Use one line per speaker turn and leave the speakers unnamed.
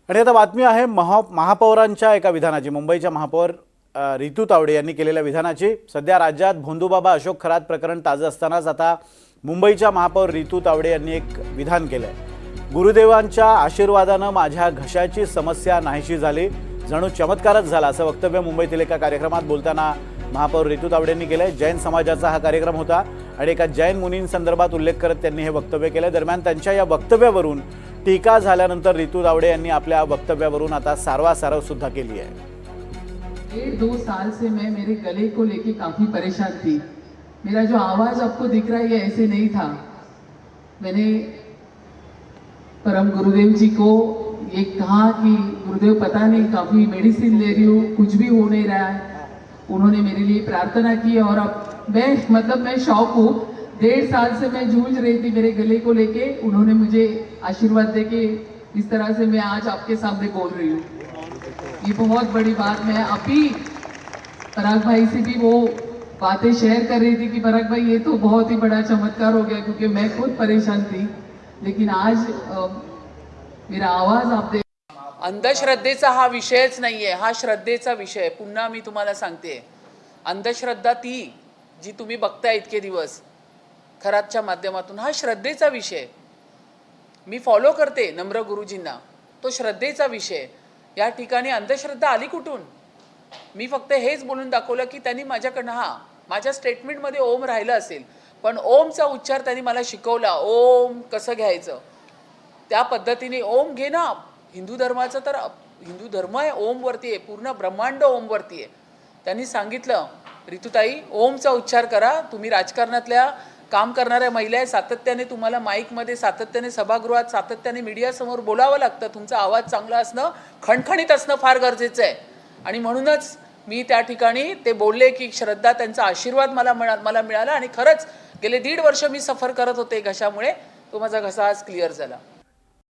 आणि आता बातमी आहे महापौरांच्या एका विधानाची। मुंबईच्या महापौर रितू तावडे यांनी केलेल्या विधानाची। सध्या राज्यात भोंदूबाबा अशोक खरात प्रकरण ताजं असतानाच आता मुंबईच्या महापौर रितू तावडे यांनी एक विधान केलंय। गुरुदेवांच्या आशीर्वादाने माझ्या घशाची समस्या नाहीशी झाली, जणू चमत्कारच झाला, असं वक्तव्य मुंबईतील एका कार्यक्रमात बोलताना महापौर रितू तावडे यांनी केलंय। जैन समाजाचा हा कार्यक्रम होता आणि एका जैन मुनींसंदर्भात उल्लेख करत त्यांनी हे वक्तव्य केलंय। दरम्यान त्यांच्या या वक्तव्यावरून टीका झाल्यानंतर रितू तावडे यांनी आपल्या वक्तव्यावरून आता सारवासारव सुद्धा केली है।
1.5-2 साल से मैं मेरे गले को लेके काफी परेशान थी। मेरा जो आवाज आपको दिख रहा है ये ऐसे नहीं था। मैंने परम गुरुदेव जी को ये कहा कि गुरुदेव पता नहीं काफी मेडिसिन ले रही हूँ, कुछ भी हो नहीं रहा है। उन्होंने मेरे लिए प्रार्थना की और अब मैं शॉक हूँ। 1.5 साल से मैं जूझ रही थी मेरे गले को लेके, उन्होंने मुझे आशीर्वाद देके इस तरह से मैं आज आपके सामने बोल रही हूँ। ये बहुत बड़ी बात। मैं अभी पराग भाई से भी वो बातें शेयर कर रही थी कि पराग भाई ये तो बहुत ही बड़ा चमत्कार हो गया, क्योंकि मैं खुद परेशान थी, लेकिन आज मेरा आवाज आप
अंधश्रद्धेचा हा विषयच नाहीये, हा श्रद्धेचा विषय। पुन्हा मी तुम्हाला सांगते, अंधश्रद्धा ती जी तुम्ही बघताय इतके दिवस खरातच्या माध्यमातून, हा श्रद्धेचा विषय। मी फॉलो करते नम्र गुरुजींना, तो श्रद्धेचा विषय। या ठिकाणी अंधश्रद्धा आली कुठून? मी फक्त हेच बोलून दाखवलं की त्यांनी माझ्याकडनं माझ्या स्टेटमेंटमध्ये ओम राहिलं असेल, पण ओमचा उच्चार त्यांनी मला शिकवला। ओम कसं घ्यायचं त्या पद्धतीने ओम घे ना। हिंदू धर्माचं तर हिंदू धर्म आहे ओमवरती आहे, पूर्ण ब्रह्मांड ओमवरती आहे। त्यांनी सांगितलं, रितुताई ओमचा उच्चार करा। तुम्ही राजकारणातल्या काम करणाऱ्या महिला आहे, सातत्याने तुम्हाला माईकमध्ये, सातत्याने सभागृहात, सातत्याने मीडियासमोर बोलावं लागतं। तुमचा आवाज चांगला असणं, खणखणीत असणं फार गरजेचं आहे। आणि म्हणूनच मी त्या ठिकाणी ते बोलले की श्रद्धा, त्यांचा आशीर्वाद मला मिळाला। आणि खरंच गेले 1.5 वर्ष मी सफर करत होते घशामुळे, तो माझा घसा आज क्लिअर झाला।